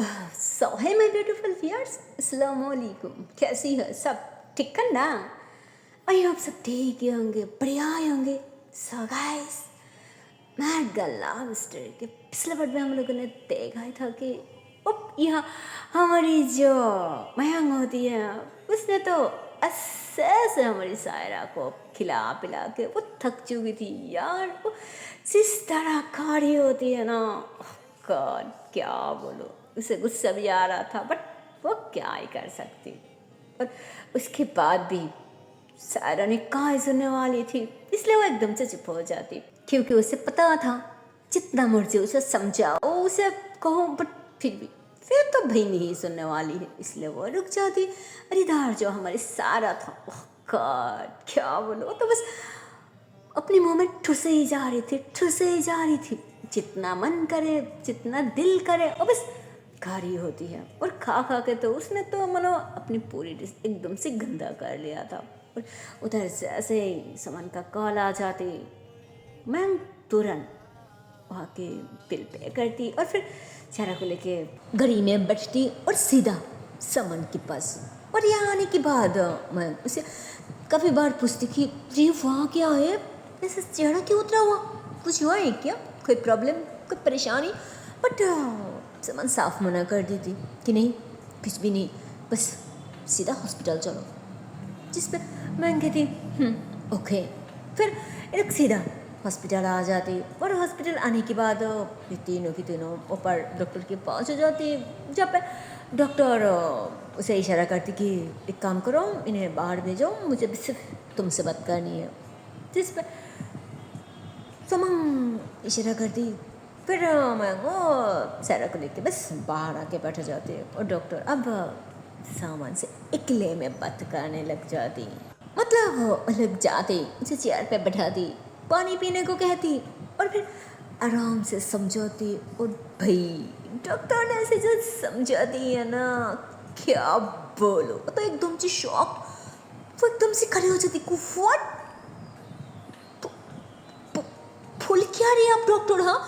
सो है my beautiful viewers, अस्सलाम वालेकुम। कैसी है सब? ठीक है ना? आई होप सब ठीक ही होंगे, बढ़िया ही होंगे। So guys, mad girl love story के पिछले पार्ट में हम लोगों ने देखा ही था कि यहाँ हमारी जो मयंग होती है उसने तो अच्छे से हमारी सायरा को खिला पिला के वो थक चुकी थी यार। वो जिस तरह खा रही होती है ना, गॉड क्या बोलो, उसे गुस्सा भी आ रहा था बट वो क्या ही कर सकती। और उसके बाद भी सायरा ने कहाँ सुनने वाली थी, इसलिए वो एकदम से चुप हो जाती, क्योंकि उसे पता था जितना मर्जी उसे समझाओ, उसे कहो, बट फिर तो भाई नहीं सुनने वाली है, इसलिए वो रुक जाती। और इधर जो हमारी सारा था, ओह गॉड क्या बोलो, तो बस अपने मुंह में ठुसे ही जा रही थी, ठुसे ही जा रही थी, जितना मन करे जितना दिल करे और बस खा रही होती है। और खा खा के तो उसने तो मनो अपनी पूरी डिश एकदम से गंदा कर लिया था। और उधर से ऐसे ही समन का कॉल आ जाती, मैं तुरंत वहाँ के बिल पे करती और फिर सारा को लेके गाड़ी में बैठती और सीधा समन के पास। और यहाँ आने के बाद मैं उसे काफ़ी बार पूछती कि जी वहाँ क्या है, ऐसे चेहरा क्यों उतरा हुआ, कुछ हुआ है क्या, कोई प्रॉब्लम, कोई परेशानी? बट समन साफ मना कर दी थी कि नहीं कुछ भी नहीं, बस सीधा हॉस्पिटल चलो। जिस पे मैं कहती ओके। फिर एक सीधा हॉस्पिटल आ जाती और हॉस्पिटल आने के बाद ये तीनों की तीनों ऊपर डॉक्टर के पास हो जाती, जब पे डॉक्टर उसे इशारा करती कि एक काम करो, इन्हें बाहर भेजो, मुझे सिर्फ तुमसे बात करनी है। जिस पे समन इशारा करती, फिर मैं वो सारा को लेके बस बाहर आके बैठ जाती और डॉक्टर अब सामान से अकेले में बात करने लग जाती। मतलब लग जाती, उसे चेयर पे बैठाती, पानी पीने को कहती और फिर आराम से समझाती। और भाई डॉक्टर ने ऐसे जो समझाती है ना, क्या बोलो, तो एकदम से शॉक, वो एकदम से खड़ी हो जाती, व्हाट फुल क्या रही है आप डॉक्टर? हाँ,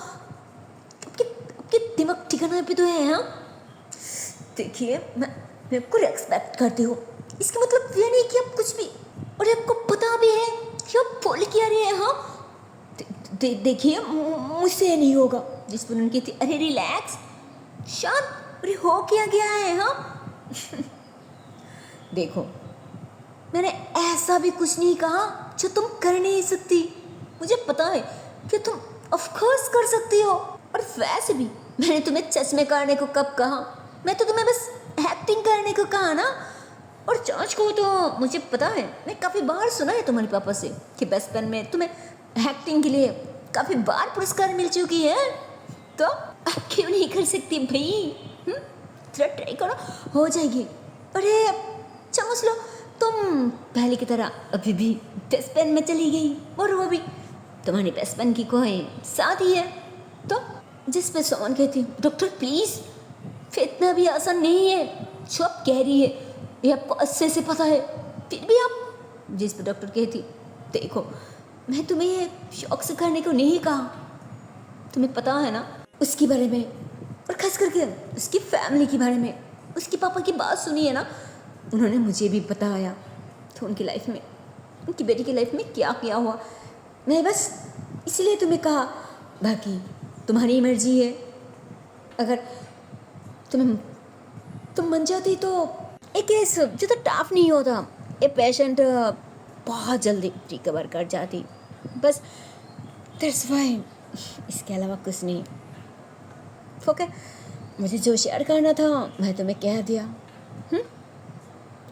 आपके दिमाग ठिकाना पे तो है? हाँ देखिए, मैं आपको रेस्पेक्ट करती हूँ, इसका मतलब ये नहीं कि आप कुछ भी, और आपको पता भी है कि आप फुल क्या रही है। हाँ देखिए, मुझसे नहीं होगा। जिस पर उनकी थी, अरे रिलैक्स, शांत, अरे हो क्या गया है? हाँ देखो, मैंने ऐसा भी कुछ नहीं कहा जो तुम कर नहीं सकती, मुझे पता है कि तुम ऑफ कोर्स कर सकती हो। और वैसे भी मैंने तुम्हें चश्मे करने को कब कहा, मैं तो तुम्हें बस एक्टिंग करने को कहा ना। और जांच को तो मुझे पता है, मैं काफ़ी बार सुना है तुम्हारे पापा से कि बचपन में तुम्हें एक्टिंग के लिए काफ़ी बार पुरस्कार मिल चुकी है, तो अब क्यों नहीं कर सकती भाई? थोड़ा ट्राई करो, हो जाएगी। अरे समझ लो तुम पहले की तरह अभी भी बचपन में चली गई, और वो भी तुम्हारी बचपन की कोई शादी है। तो जिस पे सोमन कहती, डॉक्टर प्लीज़, इतना भी आसान नहीं है जो आप कह रही है, ये आपको अच्छे से पता है, फिर भी आप। जिस पे डॉक्टर कहती, देखो मैं तुम्हें ये शौक से करने को नहीं कहा, तुम्हें पता है ना उसके बारे में, और खास करके उसकी फैमिली के बारे में। उसके पापा की बात सुनी है ना, उन्होंने मुझे भी बताया तो उनकी लाइफ में, उनकी बेटी की लाइफ में क्या किया हुआ। मैं बस इसलिए तुम्हें कहा, बाकी तुम्हारी मर्जी है। अगर तुम मन जाती तो एक केस जो तो टफ नहीं होता, ये पेशेंट बहुत जल्दी रिकवर कर जाती, बस दैट्स व्हाई, इसके अलावा कुछ नहीं। ओके, मुझे जो शेयर करना था मैं तुम्हें कह दिया।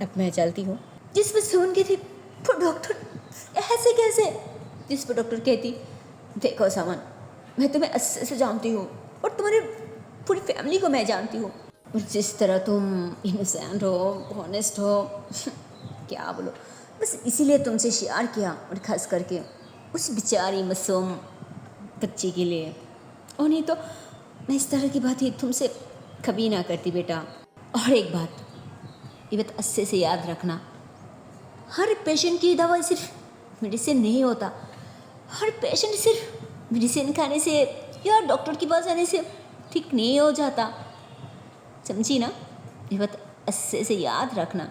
अब मैं चलती हूँ। जिस पर सुन की थी, तो डॉक्टर ऐसे कैसे? जिस पर डॉक्टर कहती, देखो सामान, मैं तुम्हें अच्छे से जानती हूँ और तुम्हारी पूरी फैमिली को मैं जानती हूँ, और जिस तरह तुम इनोसेंट हो, ऑनेस्ट हो, क्या बोलो, बस इसीलिए तुमसे शेयर किया, और ख़ास करके उस बेचारी मासूम बच्ची के लिए। और नहीं तो मैं इस तरह की बात ही तुमसे कभी ना करती बेटा। और एक बात, ये बात अच्छे से याद रखना, हर पेशेंट की दवाई सिर्फ मेडिसिन नहीं होता, हर पेशेंट सिर्फ मेडिसिन खाने से या डॉक्टर के पास आने से ठीक नहीं हो जाता। समझी ना, ये बात अच्छे से याद रखना।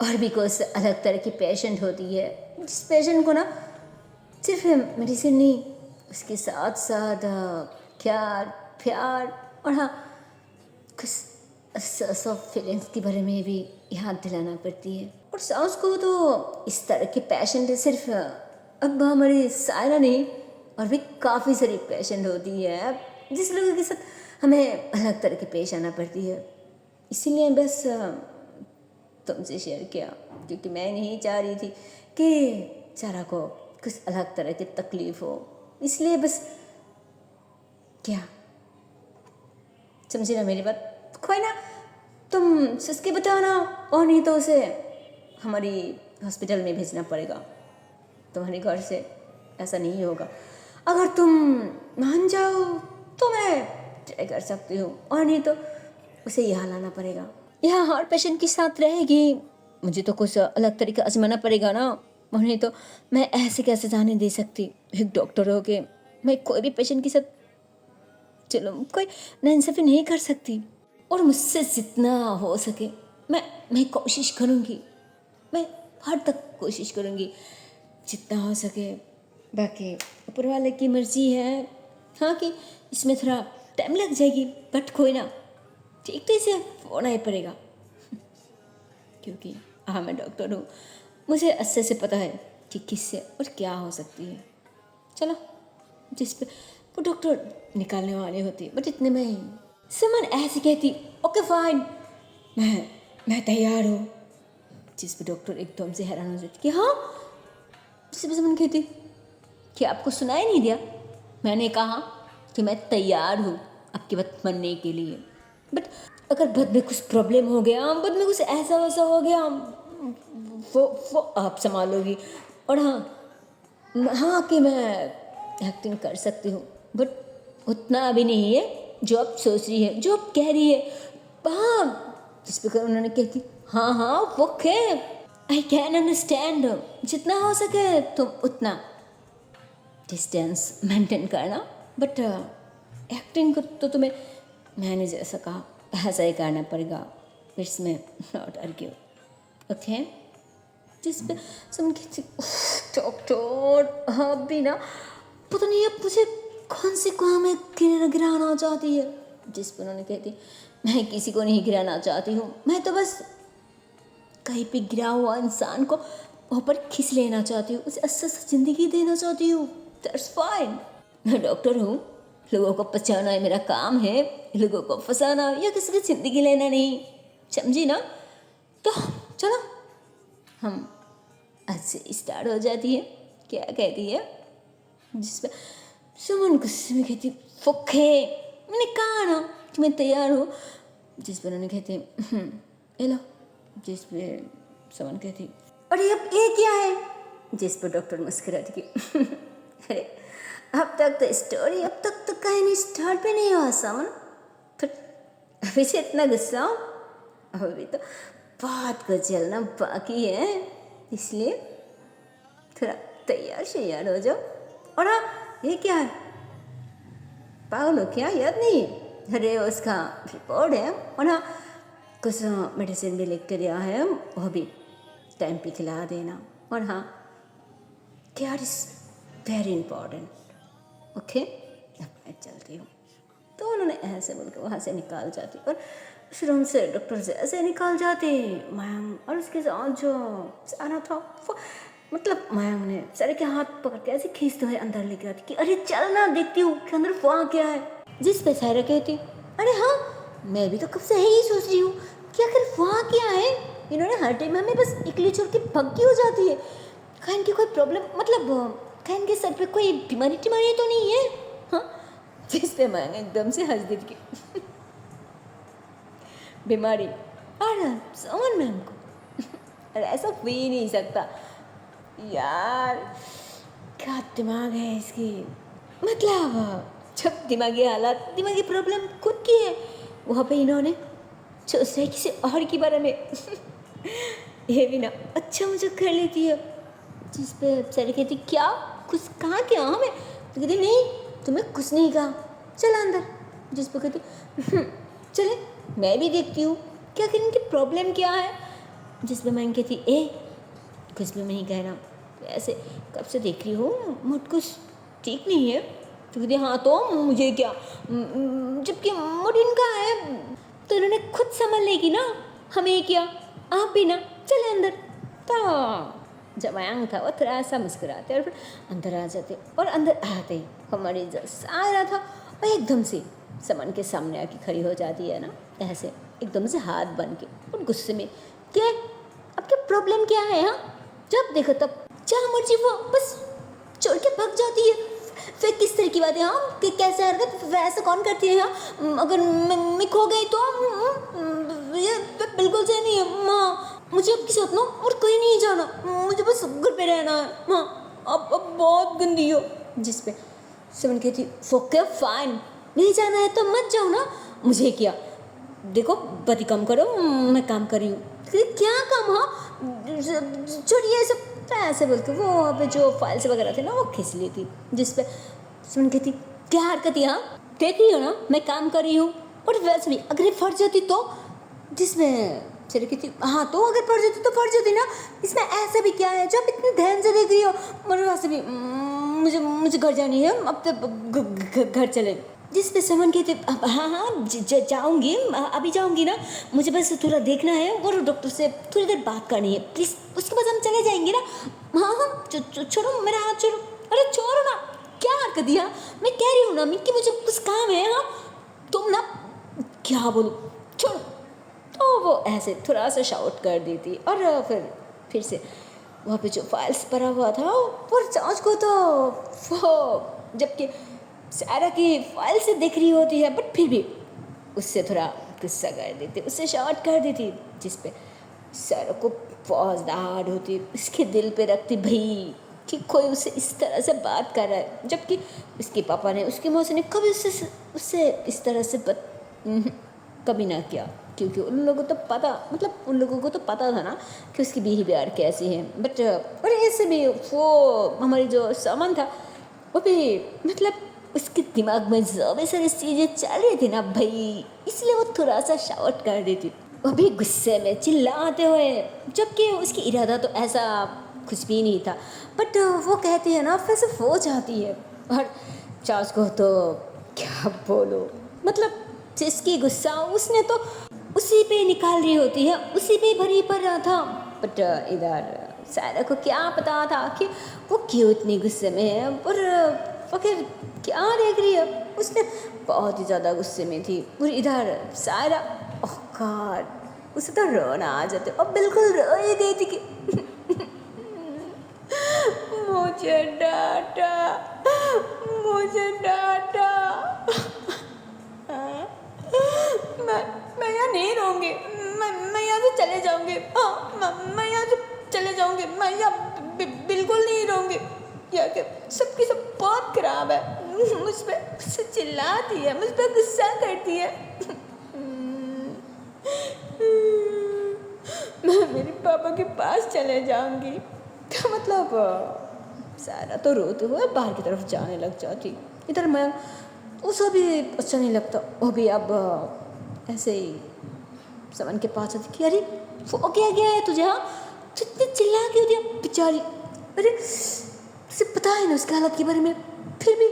और भी कुछ अलग तरह की पेशेंट होती है, जिस पेशेंट को ना सिर्फ मेडिसिन नहीं, उसके साथ साथ प्यार प्यार और हाँ कुछ फीलिंग्स के बारे में भी याद दिलाना पड़ती है। और साउस को तो इस तरह के पेशेंट सिर्फ अब हमारी सायरा नहीं, और भी काफ़ी सारी पेशेंट होती है जिस लोगों के साथ हमें अलग तरह के पेश आना पड़ती है। इसीलिए बस तुमसे शेयर किया, क्योंकि मैं नहीं चाह रही थी कि सारा को कुछ अलग तरह की तकलीफ़ हो, इसलिए बस क्या समझी ना मेरी बात। कोई ना, तुम सिसके बताना, और नहीं तो उसे हमारी हॉस्पिटल में भेजना पड़ेगा। तुम्हारे घर से ऐसा नहीं होगा। अगर तुम मान जाओ तो मैं ट्राई कर सकती हूँ, और नहीं तो उसे यहाँ लाना पड़ेगा। यहाँ हर पेशेंट के साथ रहेगी, मुझे तो कुछ अलग तरीका आजमाना पड़ेगा ना, और नहीं तो मैं ऐसे कैसे जाने दे सकती। एक डॉक्टर हो के मैं कोई भी पेशेंट के साथ चलो कोई नाइंसाफ़ी नहीं कर सकती। और मुझसे जितना हो सके मैं कोशिश करूँगी, मैं हर तक कोशिश करूँगी जितना हो सके। बाकी ऊपर वाले की मर्जी है, हाँ कि इसमें थोड़ा टाइम लग जाएगी, बट कोई ना, ठीक तो इसे होना ही पड़ेगा, क्योंकि हाँ मैं डॉक्टर हूँ, मुझे अच्छे से पता है कि किससे और क्या हो सकती है। चलो, जिस पे वो डॉक्टर निकालने वाले होती, बट इतने में ही समन ऐसे कहती ओके फाइन, मैं तैयार हूँ। जिस पे डॉक्टर एकदम से हैरान हो जाती कि हाँ। जिस पे समन कहती कि आपको सुनाई नहीं दिया, मैंने कहा कि मैं तैयार हूँ आपकी बात मानने के लिए, बट अगर बाद में कुछ प्रॉब्लम हो गया, बाद में कुछ ऐसा वैसा हो गया, वो आप संभालोगी। और हाँ कि मैं एक्टिंग कर सकती हूँ, बट उतना भी नहीं है जो आप सोच रही है, जो आप कह रही है। हाँ, जिस प्रकार उन्होंने कहती हाँ ओके आई कैन अंडरस्टैंड, जितना हो सके तुम उतना डिस्टेंस मेंटेन करना, बट एक्टिंग को तो तुम्हें मैंने जैसा कहा ऐसा ही करना पड़ेगा, इट्स में नॉट आर्ग्यू ओके। जिस पे सुन के डॉक्टर हाँ भी ना पता नहीं अब मुझे कौन सी काम में गिराना चाहती है। जिस पर उन्होंने कहती मैं किसी को नहीं गिराना चाहती हूँ, मैं तो बस कहीं पे गिरा हुआ इंसान को ऊपर खींच लेना चाहती हूँ, उसे अच्छे से ज़िंदगी देना चाहती हूँ, दैट्स फाइन। मैं डॉक्टर हूँ, लोगों को बचाना है मेरा काम है, लोगों को फंसाना या किसी की ज़िंदगी लेना नहीं, समझी ना। तो चलो हम आज से स्टार्ट हो जाती है। क्या कहती है, जिसमें सुमन गुस्से में कहती फुखे, मैंने कहा ना कि मैं तैयार हूँ। जिस पर उन्होंने कहते ये लो। जिस पर सुमन कहती अरे अब ये क्या है। जिस पर डॉक्टर मुस्कुराती कि अरे अब तक तो स्टोरी, अब तक तो कहानी स्टार्ट भी नहीं हुआ सुमन, तो अभी से इतना गुस्सा, अभी तो बात को चलना बाकी है, इसलिए थोड़ा तैयार शेयार हो जाओ। और हाँ ये क्या है, पागल हो क्या, याद नहीं। अरे उसका रिपोर्ट है, और हाँ कुछ मेडिसिन भी लिख के दिया है, वो भी टाइम पे खिला देना। और हाँ care is very important okay. अब मैं चलती हूँ। तो उन्होंने ऐसे बोल के वहाँ से निकाल जाती, और उस रूम से डॉक्टर से ऐसे निकाल जाते मैम, और उसके साथ जो सारा था वो मतलब मैम ने सारे के हाथ पकड़ के ऐसे खींचते हुए अंदर लेके आती कि अरे चल ना देखती हूँ कि अंदर वहाँ क्या है। जिस पे सायरा कहती अरे हाँ मैं भी तो कब से यही सोच रही हूँ कि आखिर वहाँ क्या है। इन्होंने हर टाइम हमें बस इकली छोड़ के भक्की हो जाती है, कहीं इनकी कोई प्रॉब्लम, मतलब कहीं इनके सर पे कोई बीमारी तो नहीं है। हाँ, जिस पे मैंने एकदम से हंस दी थी बीमारी, और समन मैम को अरे ऐसा हो ही नहीं सकता यार, क्या दिमाग है इसकी। मतलब जब दिमागी हालात, दिमागी प्रॉब्लम खुद की है, वहाँ पे इन्होंने सोच रहे किसी और के बारे में ये भी ना अच्छा मुझे कर लेती है। जिस पे सर कहती क्या कुछ कहा क्या हमें, तो कहती नहीं तुम्हें कुछ नहीं कहा, चल अंदर। जिस पे कहती चले मैं भी देखती हूँ कि आखिर इनकी प्रॉब्लम क्या है। जिस पे मैं कहती ए कुछ भी नहीं कह रहा, ऐसे कब से देख रही हूँ मूड कुछ ठीक नहीं है। तो कहती हाँ तो मुझे क्या, जबकि मूड इनका है तो इन्होंने खुद संभल लेगी ना, हमें क्या, आप भी ना, चले अंदर। तो जब मयंक था वो थोड़ा सा मुस्कुराते और फिर अंदर आ जाते, और अंदर आते ही हमारी जो सारा था वो एकदम से समन के सामने आके खड़ी हो जाती है ना, ऐसे एकदम से हाथ बन के और गुस्से में, क्या आपकी प्रॉब्लम क्या है? हाँ, जब देखो तब जहाँ मर्जी वो बस छोड़ के भाग जाती है। फिर किस तरह की बात है? हाँ कि कैसे हरकत वैसे कौन करती है? हाँ अगर मैं खो गई तो ये बिल्कुल सही नहीं है माँ, मुझे आपके साथ ना और कहीं नहीं जाना, मुझे बस घर पे रहना है माँ, अब बहुत गंदी हो। जिस पे सिमरन कहती ओके फाइन, नहीं जाना है तो मत जाओ ना, मुझे क्या, देखो बती कम करो, मैं काम कर रही हूँ। क्या काम? हाँ छोड़िए सब, ऐसे बोल के वो वहाँ पे जो फाइल्स वगैरह थे ना वो खींच ली थी। जिस पे सुन के थी क्या हरकत है? हाँ देख रही हो ना मैं काम कर रही हूँ, और वैसे भी अगर ये फट जाती तो, जिसमें चली की थी हाँ तो अगर फट जाती तो फट जाती ना, इसमें ऐसा भी क्या है जब इतने ध्यान से देख रही हो। मगर वैसे भी मुझे घर जानी है, अब तो घर चले। जिस पे समन कहते हाँ हाँ जाऊँगी, अभी जाऊँगी ना, मुझे बस थोड़ा देखना है और डॉक्टर से थोड़ी देर बात करनी है प्लीज़, उसके बाद हम चले जाएंगे ना। हाँ हाँ छोड़ो मेरा हाथ, छोड़ो, अरे छोड़ो ना, क्या हरकत दिया, मैं कह रही हूँ ना कि मुझे कुछ काम है। हाँ तुम ना, क्या बोलूँ, छोड़ो। तो वो ऐसे थोड़ा सा शाउट कर दी थी, और फिर से वहाँ पे जो फाइल्स भरा हुआ था और जांच को तो वो जबकि सारा की फाइल से दिख रही होती है, बट फिर भी उससे थोड़ा गुस्सा कर देती, उससे शॉर्ट कर देती। जिस पे सारा को फौजदार होती, उसके दिल पे रखती भाई कि कोई उसे इस तरह से बात कर रहा है, जबकि उसके पापा ने उसकी मौसी ने कभी उससे इस तरह से कभी ना किया, क्योंकि उन लोगों को तो पता था ना कि उसकी बिहेवियर कैसी है। बट और ऐसे भी वो हमारी जो सामान था वो भी उसके दिमाग में जो भी सारी चीज़ें चल रही थी ना भाई, इसलिए वो थोड़ा सा शाउट कर देती, वो भी गुस्से में चिल्लाते हुए, जबकि उसकी इरादा तो ऐसा कुछ भी नहीं था। बट वो कहती है ना फिर से हो जाती है, और चार्ज को तो क्या बोलो, जिसकी गुस्सा उसने तो उसी पे निकाल रही होती है, उसी पे भरी पड़ रहा था। बट इधर सारा को क्या पता था कि वो क्यों इतनी गुस्से में है, और वो क्या देख रही है, उसने बहुत ही ज़्यादा गुस्से में थी। और इधर सारा ओह गॉड, उसे तो रोना आ जाते, और बिल्कुल रो ही गई थी कि मुझे डांटा मैं यहाँ नहीं रहूँगी, मैं यहाँ से चले जाऊँगी। हाँ मैं यहाँ से चले जाऊँगी, मैं यहाँ बिल्कुल नहीं रहूँगी, यहाँ के सबकी सब बहुत खराब है, मुझ पर मुझसे चिल्लाती है, मुझ पर गुस्सा करती है। मैं मेरे पापा के पास चले जाऊँगी। तो सारा तो रोते हुए बाहर की तरफ जाने लग जाती। इधर मैं उसे भी अच्छा नहीं लगता, वो भी अब ऐसे ही समन के पास आती कि अरे वो क्या गया है तुझे? हाँ इतनी चिल्ला क्यों दिया बेचारी, अरे तुझे पता है ना उसके हालत के बारे में, फिर भी।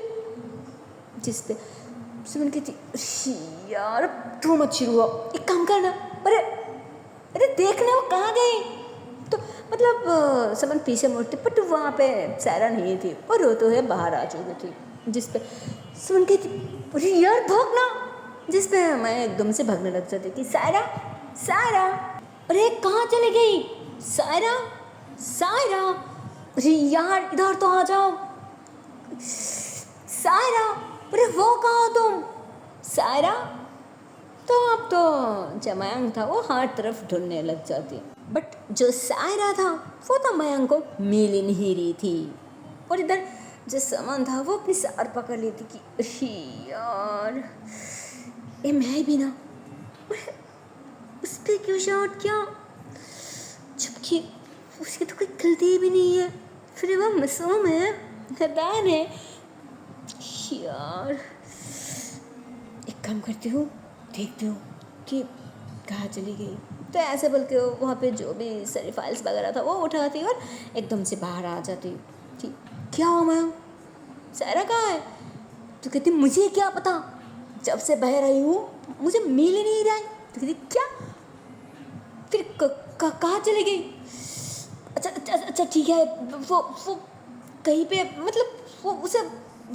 जिस पे समन कहती यार तू मत शुरू हो, एक काम करना, अरे देखने वो कहाँ गई। तो समन पीछे मुड़ती, बट वहाँ पे सारा नहीं थी, और रोते हुए बाहर आ चुकी थी। जिस पे समन कहती अरे यार भागना, जिस पे मैं एकदम से भागने लग जाती कि सारा अरे कहाँ चले गई सायरा, अरे यार इधर तो आ जाओ सायरा, अरे वो कहाँ हो तुम सायरा। तो अब तो जो मयंक था वो हर तरफ ढूंढने लग जाती, बट जो सायरा था वो तो मयंक को मिल ही नहीं रही थी। और इधर जो समन था वो अपनी सर पकड़ लेती कि अरे यार ये मैं भी ना उस पर क्यों शॉट किया, जबकि उसकी तो कोई गलती भी नहीं है, फिर वो मासूम है, नादान है। यार एक काम करती हूँ, देखती हूँ कि कहाँ चली गई। तो ऐसे बोल के वहाँ पे जो भी सारी फाइल्स वगैरह था वो उठाती और एकदम से बाहर आ जाती कि क्या हुआ मैम, सायरा कहाँ है? तो कहती मुझे क्या पता, जब से बह रही हूँ मुझे मिल ही नहीं रहा है। तो कहती क्या, फिर कहाँ चली गई? अच्छा अच्छा अच्छा ठीक है, वो कहीं पे, मतलब वो उसे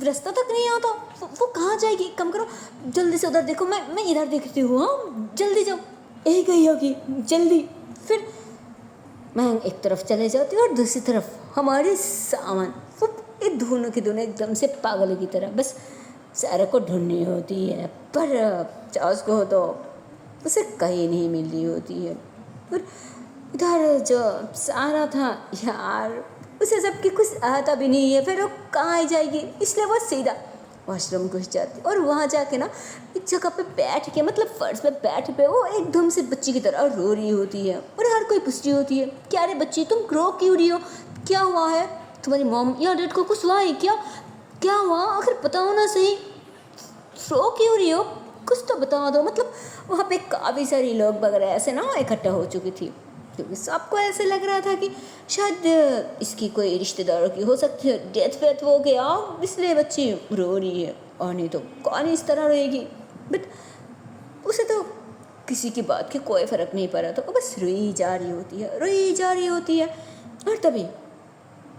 रास्ता तक नहीं आता, वो कहाँ जाएगी? कम करो जल्दी से उधर देखो, मैं इधर देखती हूँ। हाँ जल्दी जाओ, यही गई होगी, जल्दी। फिर मैं एक तरफ चले जाती और दूसरी तरफ हमारे सामान, वो ये दोनों के दोनों एकदम से पागलों की तरह बस सारा को ढूंढनी होती है, पर चार्ल्स को तो उसे कहीं नहीं मिल रही होती है। और इधर जो सारा था यार, उसे सबकी कुछ आता भी नहीं है, फिर वो कहाँ जाएगी, इसलिए वो सीधा वॉशरूम घुस जाती और वहाँ जाके ना एक जगह पे बैठ के, मतलब फर्श पे बैठ पे वो एकदम से बच्ची की तरह रो रही होती है। और हर कोई पूछती होती है क्या रे बच्ची, तुम रो क्यों रही हो, क्या हुआ है? तुम्हारी मॉम या डैड को कुछ हुआ है क्या? क्या हुआ आखिर बताओ ना सही, रो क्यों रही हो, कुछ तो बता दो। मतलब वहाँ पे काफ़ी सारी लोग वगैरह ऐसे ना इकट्ठा हो चुकी थी, क्योंकि सबको ऐसे लग रहा था कि शायद इसकी कोई रिश्तेदारों की हो सकती है डेथ वेथ हो गया, इसलिए बच्ची रो रही है, और नहीं तो कौन इस तरह रोएगी। बट उसे तो किसी की बात के कोई फ़र्क नहीं पड़ा, तो वो बस रोई जा रही होती है, रोई जा रही होती है। और तभी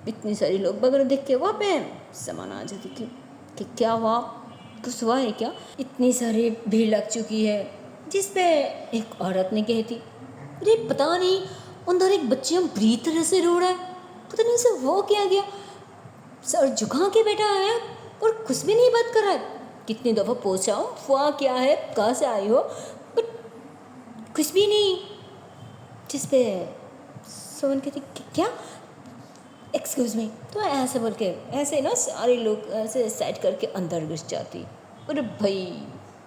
इतनी सारी लोग वगैरह देख के वहाँ पे सामान आ जाती कि क्या हुआ, कुछ हुआ है क्या? इतनी सारी भीड़ लग चुकी है, जिस पे एक औरत ने कहती अरे पता नहीं अंदर एक बच्चा बुरी तरह से रो रहा है, पता नहीं उसे वो क्या गया, सर झुका के बैठा है और कुछ भी नहीं बात कर रहा है। कितनी दफ़ा पूछा हूँ हुआ क्या है, कहाँ से आई हो, बट कुछ भी नहीं। जिस पे सोन कहती क्या, एक्सक्यूज़ मी। तो ऐसे बोल के ऐसे ना सारे लोग ऐसे साइड करके अंदर घुस जाती। अरे भाई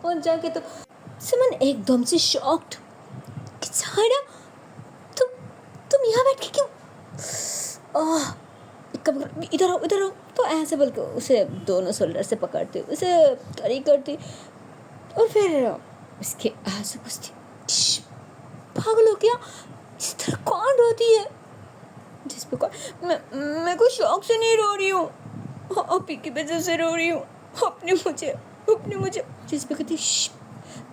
पहुँच जाके तो सुमन एकदम से शॉक्ड कि सारा तुम यहाँ बैठ के क्यों, इधर आओ इधर आओ। तो ऐसे बोल के उसे दोनों शोल्डर से पकड़ती, उसे खड़ी करती और फिर उसके आंसू पूछती पागल हो क्या, इस तरह कौन रोती है? जिस पे कौन, मैं कोई शौक से नहीं रो रही हूँ, आप ही की वजह से रो रही हूँ, अपने मुझे। जिस पे कहती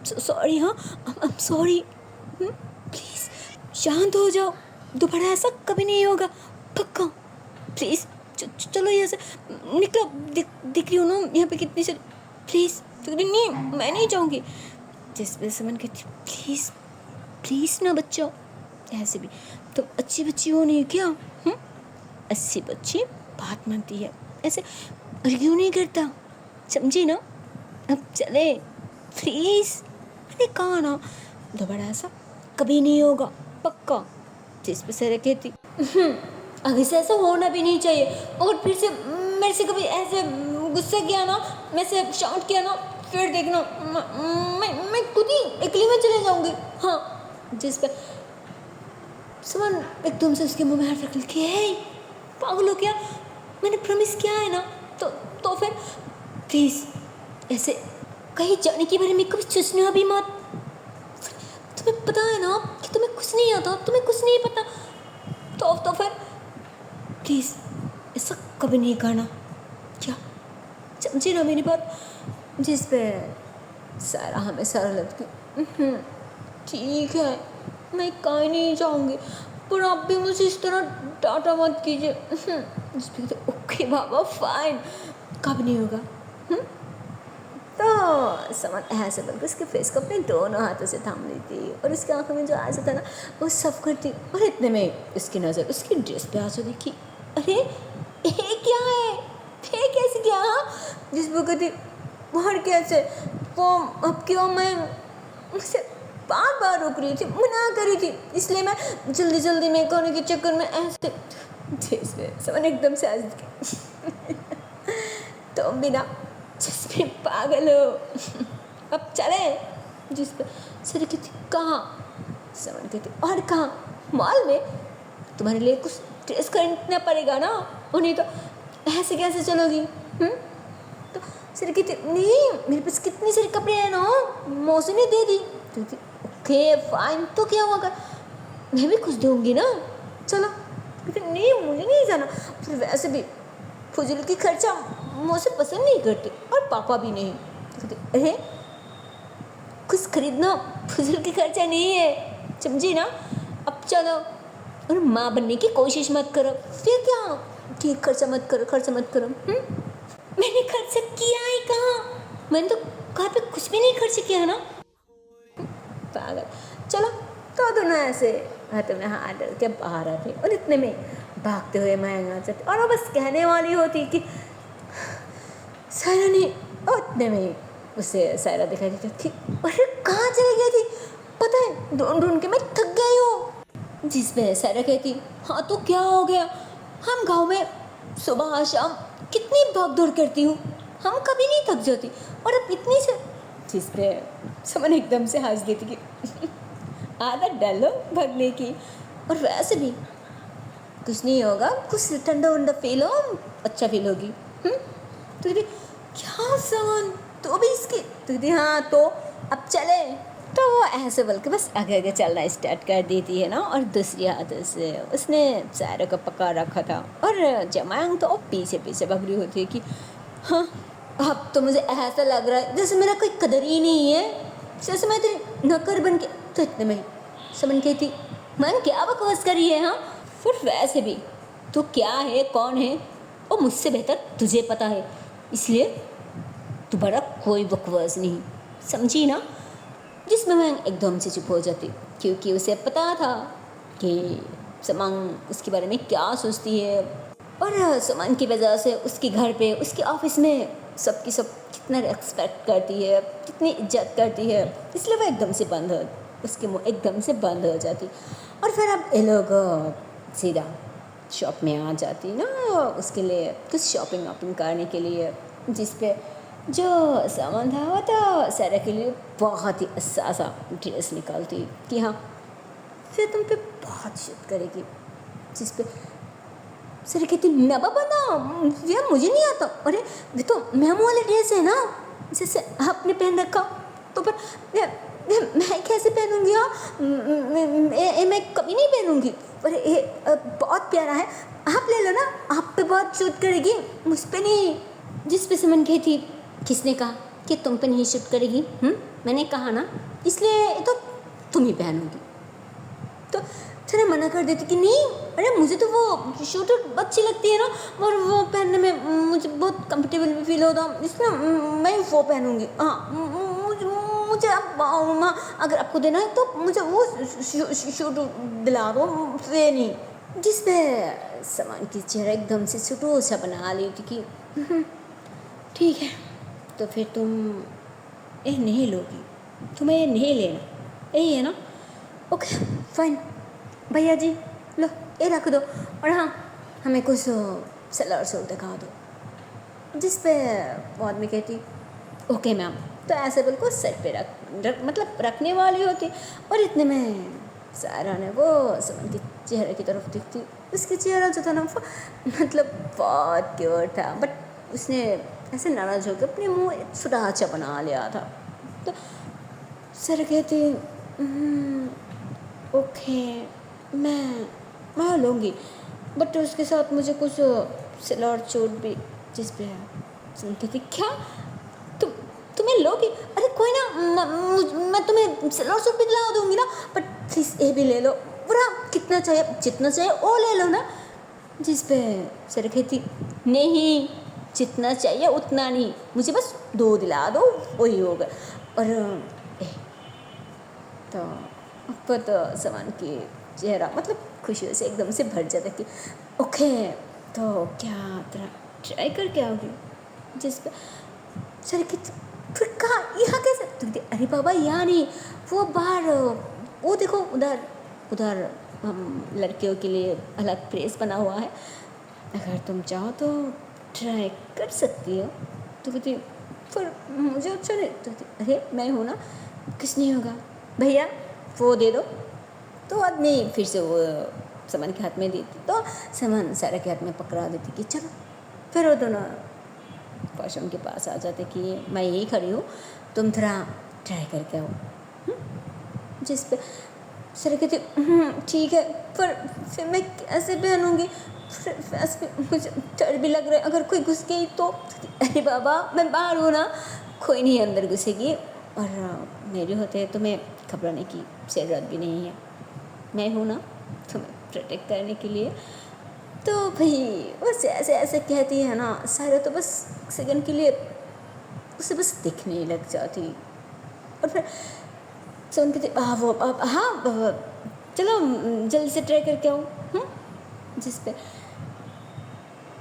सॉरी, हाँ आई एम सॉरी, प्लीज़ शांत हो जाओ, दोबारा ऐसा कभी नहीं होगा पक्का, प्लीज़ चलो यहाँ से निकलो, दिख रही हूँ ना यहाँ पे कितनी सारी, प्लीज़। तो नहीं मैं नहीं जाऊँगी। जिस पे समन कहती प्लीज़ प्लीज़ ना बच्चों, ऐसे भी तो अच्छी बच्ची हो नहीं क्या, अच्छी बच्ची बात मानती है, ऐसे आर्ग्यू नहीं करता, समझी ना? अब चले प्लीज़, मैंने कहा ना दोबारा ऐसा कभी नहीं होगा पक्का। जिस पे सर कहती अभी से ऐसा होना भी नहीं चाहिए, और फिर से मेरे से कभी ऐसे गुस्सा किया ना, मैं से शाउट किया ना, फिर देखना मैं खुद ही अकेली में चले जाऊंगी। हाँ जिस पे सुमन एकदम से उसके मुंह में हाथ रख के हे पागल हो क्या, मैंने प्रॉमिस किया है ना, तो फिर प्लीज़ ऐसे कहीं जाने के बारे में कभी सोचना भी मत, तुम्हें पता है ना कि तुम्हें कुछ नहीं आता, तुम्हें कुछ नहीं पता, तो फिर प्लीज़ ऐसा कभी नहीं करना, क्या समझी ना मेरी बात? जिस पे सारा हमें सारा लगती ठीक है मैं कहीं नहीं जाऊँगी, पर आप भी मुझे इस तरह डांटा मत कीजिए। जिस पे तो ओके बाबा फाइन, कब नहीं होगा। तो समन ऐसे बोल के उसके फेस को अपने दोनों हाथों से थाम लेती और उसकी आंखों में जो आंसू था ना वो सब करती, और इतने में उसकी नज़र उसकी ड्रेस पे आंसू देखी, अरे ये क्या है, ये कैसे क्या? जिस वो कहती बाहर कैसे, वो अब क्यों, मैं मुझसे बार बार रुक रही थी, मना कर रही थी, इसलिए मैं जल्दी में करने के चक्कर में ऐसे। जैसे समन एकदम से हंस तो बिना जिसपे पागल हो, अब चले। जिस पे सर कहती कहाँ, समन कहती और कहाँ, मॉल में, तुम्हारे लिए कुछ ड्रेस खरीदना पड़ेगा ना, उन्हें तो ऐसे कैसे चलोगी? तो सर कहती नहीं मेरे पास कितने सारे कपड़े हैं ना, मौसी ने दे दी। तो ओके फाइन, तो क्या होगा, मैं भी कुछ दूंगी ना, चलो। लेकिन नहीं, मुझे नहीं जाना। फिर वैसे भी फजूल की खर्चा मुझे पसंद नहीं करती, और पापा भी नहीं। अरे कुछ खरीदना फजूल की खर्चा नहीं है, समझी ना। अब चलो, और माँ बनने की कोशिश मत करो। फिर क्या कि खर्चा मत करो, खर्चा मत करो। मैंने खर्चा किया ही कहाँ, मैंने तो कहाँ पे कुछ भी नहीं खर्च किया ना, पागल। चलो, तो दोनों ऐसे हाथ में हाथ डाल के बाहर आते, और इतने में भागते हुए मैं आ जाती, और वो बस कहने वाली होती कि सायरा ने, और इतने में उसे सायरा दिखाई देती थी। अरे कहाँ चली गई थी, पता है, ढूंढ ढूंढ के मैं थक गई हूँ। जिसमें सायरा कहती, हाँ तो क्या हो गया, हम गांव में सुबह शाम कितनी भाग दौड़ करती हूँ, हम कभी नहीं थक जाती, और अब इतनी से। जिस पे समन एकदम से हंस देती कि आदत डालो भागने की, और वैसे भी कुछ नहीं होगा, कुछ ठंडा वंडा फील हो, अच्छा फील होगी। तो कहती, क्या समन, तो भी इसकी, तो कहती हाँ तो अब चले। तो वो ऐसे बोल के बस आगे आगे चलना स्टार्ट कर देती है ना, और दूसरी हाथ से उसने सायरा को पकड़ रखा था, और जमांग तो पीछे पीछे भाग रही होती है कि हाँ, अब तो मुझे ऐसा लग रहा है जैसे मेरा कोई कदर ही नहीं है, जैसे मैं तेरी नौकर बन के। तो इतने में समन कहती, मन क्या बकवास करी है, हाँ फिर वैसे भी तो क्या है, कौन है, वो मुझसे बेहतर तुझे पता है, इसलिए दोबारा कोई बकवास नहीं, समझी ना। जिसमें मैं एकदम से चुप हो जाती, क्योंकि उसे पता था कि समंग उसके बारे में क्या सोचती है, और समंग की वजह से उसके घर पे, उसके ऑफिस में सबकी सब कितना रेस्पेक्ट करती है, कितनी इज्जत करती है, इसलिए वह एकदम से बंद हो, उसके मुँह एकदम से बंद हो जाती। और फिर अब ये लोग सीधा शॉप में आ जाती ना, उसके लिए कुछ शॉपिंग वॉपिंग करने के लिए, जिस पे जो सामान था वो तो सारा के लिए बहुत ही अच्छा सा ड्रेस निकालती कि हाँ फिर तुम पे बहुत शूट करेगी, जिस पे सर कहती मैं बाबा ना, यार मुझे नहीं आता। अरे ये तो मैम वाले ड्रेस है ना, जैसे आपने पहन रखा, तो पर मैं कैसे पहनूंगी, हाँ मैं कभी नहीं पहनूंगी। अरे ये बहुत प्यारा है, आप ले लो ना, आप पे बहुत शूट करेगी, मुझ पे नहीं। जिस पे समन कहती, किसने कहा कि तुम पे नहीं शूट करेगी, मैंने कहा ना, इसलिए ये तो तुम ही पहनोगी। तो चले मना कर देती कि नहीं, अरे मुझे तो वो शूट अच्छी लगती है ना, और वो पहनने में मुझे बहुत कंफर्टेबल भी फील होता, इसलिए मैं वो पहनूंगी। हाँ मुझे अब अगर आपको देना है तो मुझे वो शूट दिला दो, वे नहीं। जिस पे सामान की चेहरा एकदम से छोटू सा बना ली थी कि ठीक है, तो फिर तुम ये नहीं लोगी, तुम्हें ये नहीं लेना, यही है ना, ओके फाइन भैया जी, लो ये रख दो, और हाँ हमें कुछ सलवार सूट दिखा दो। जिस पे वो आदमी कहती ओके मैम, तो ऐसे बिल्कुल सर पे मतलब रखने वाली होती, और इतने में सायरा ने वो समन के चेहरे की तरफ दिखती, उसके चेहरा जो था ना वो मतलब बहुत क्यूट था, बट उसने ऐसे नाराज होकर अपने मुँह छोटा अच्छा बना लिया था। तो सर कहती ओके मैं लूँगी, बट उसके साथ मुझे कुछ सलवार सूट भी, जिस पे सुनती थी क्या तुम्हें लोगी, अरे कोई ना, मैं तुम्हें सलवार सूट भी दिला दूँगी ना, बट प्लीज़ ये भी ले लो, पूरा कितना चाहिए, जितना चाहिए वो ले लो ना। जिस पे सर कहती नहीं, जितना चाहिए उतना नहीं, मुझे बस 2 दिला दो वही होगा। और तो ऊपर तो सामान की चेहरा मतलब खुशियों से एकदम से भर जाता कि ओके तो क्या तेरा ट्राई करके आओगी। जिस पर सर कि फिर कहाँ, यहाँ कैसे, तो अरे बाबा यहाँ नहीं, वो बाहर, वो देखो उधर उधर हम लड़कियों के लिए अलग प्लेस बना हुआ है, अगर तुम चाहो तो ट्राई कर सकती हो। तो कहती फिर मुझे अच्छा नहीं, तो अरे मैं हूँ ना, कुछ नहीं होगा भैया, वो दे दो। तो आदमी फिर से वो सामान के हाथ में देती, तो सामान सारा के हाथ में पकड़ा देती कि चलो। फिर वो दोनों वॉशरूम के पास आ जाते कि मैं यही खड़ी हूँ, तुम थोड़ा ट्राई करके आओ। जिस पे सर कहती ठीक है, पर फिर मैं कैसे पहनूँगी, फिर ऐसे मुझे डर भी लग रहा है अगर कोई घुस गई तो। अरे बाबा मैं बाहर हूँ ना, कोई नहीं अंदर घुसेगी, और मेरे होते तुम्हें घबराने की ज़रूरत भी नहीं है, मैं हूँ ना तुम्हें प्रोटेक्ट करने के लिए। तो भाई बस ऐसे ऐसे कहती है ना, सायरा तो बस सेकंड के लिए उसे बस दिखने लग जाती, और फिर सुन के वो हाँ चलो जल्दी से ट्राई करके आओ। जिस पे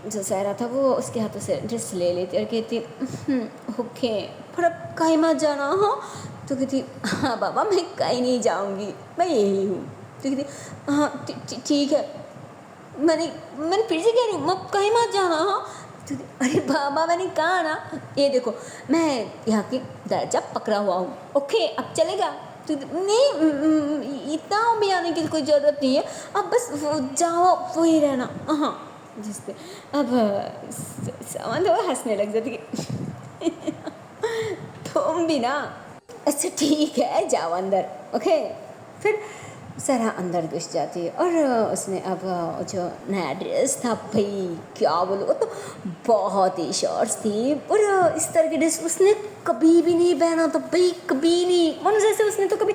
जो सायरा था वो उसके हाथों से ड्रेस ले लेती और कहती ओके, पर अब कहीं मत जाना। हाँ तो कहती हाँ बाबा मैं कहीं नहीं जाऊँगी, मैं यही हूँ। तो कहती हाँ ठीक है, मैंने फिर से कह रही हूँ अब कहीं मत जाना। हाँ तो अरे बाबा मैंने कहा ना, ये देखो मैं यहाँ की दरजा पकड़ा हुआ हूँ, ओके अब चलेगा। तो नहीं इतना भी आने की कोई ज़रूरत नहीं है, अब बस वो जाओ वही रहना। हाँ जिस पे अब सामान तो हंसने लग जाती कि तुम भी ना, अच्छा ठीक है जाओ अंदर, ओके। फिर सारा अंदर घुस जाती है, और उसने अब जो नया ड्रेस था भाई क्या बोलो, वो तो बहुत ही शॉर्ट्स थी, और इस तरह की ड्रेस उसने कभी भी नहीं पहना था भाई, कभी नहीं, मन जैसे उसने तो कभी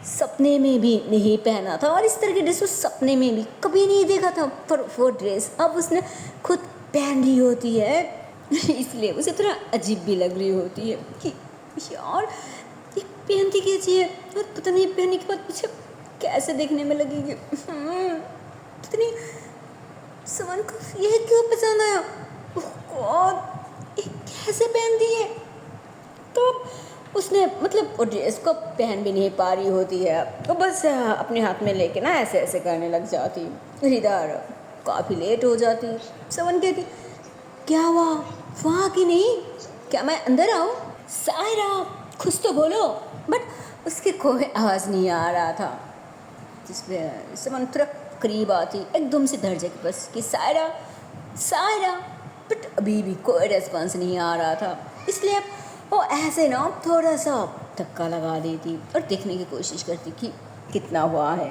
सपने में भी नहीं पहना था, और इस तरह की ड्रेस उस सपने में भी कभी नहीं देखा था। पर वो ड्रेस अब उसने खुद पहन रही होती है इसलिए उसे थोड़ा अजीब भी लग रही होती है कि यार ये पहनती कैसी है, और पता नहीं पहनने के बाद मुझे कैसे देखने में लगेगी। पता नहीं समन को ये क्यों पसंद आया, गॉड ये कैसे पहनती है। तो उसने मतलब वो ड्रेस को पहन भी नहीं पा रही होती है, तो बस अपने हाथ में लेके ना ऐसे ऐसे करने लग जाती, इधर काफ़ी लेट हो जाती। समन कहती क्या हुआ वहाँ की नहीं, क्या मैं अंदर आऊँ, सायरा कुछ तो बोलो, बट उसकी कोई आवाज़ नहीं आ रहा था। जिसमें समन थोड़ा करीब आती एकदम से दरजे के पास कि सायरा सायरा, बट अभी भी कोई रेस्पॉन्स नहीं आ रहा था, इसलिए वो ऐसे ना थोड़ा सा धक्का लगा देती और देखने की कोशिश करती कि कितना हुआ है,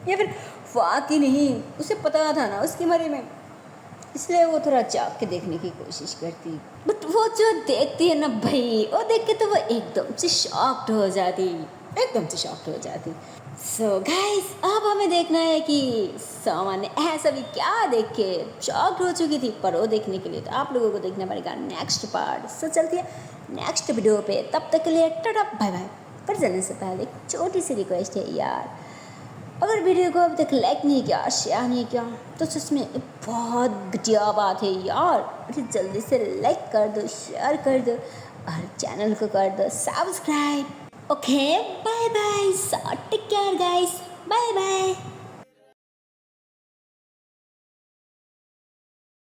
या फिर वाकई नहीं उसे पता था ना उसके बारे में, इसलिए वो थोड़ा चाक के देखने की कोशिश करती। बट वो जो देखती है ना भाई, वो देख के तो वो एकदम से शॉक्ड हो जाती, एकदम से शॉक्ड हो जाती। सो गाइस अब हमें देखना है कि सामान ने ऐसा भी क्या देख के शॉक्ड हो चुकी थी, पर वो देखने के लिए तो आप लोगों को देखना पड़ेगा नेक्स्ट पार्ट। सो चलती है नेक्स्ट वीडियो पे, तब तक के लिए टाटा बाय बाय। पर जाने से पहले एक छोटी सी रिक्वेस्ट है यार, अगर वीडियो को अभी तक लाइक नहीं किया, शेयर नहीं किया, तो सच में बहुत घटिया बात है यार। अरे जल्दी से लाइक कर दो, शेयर कर दो, और चैनल को कर दो subscribe. Okay bye bye, take care guys, bye bye.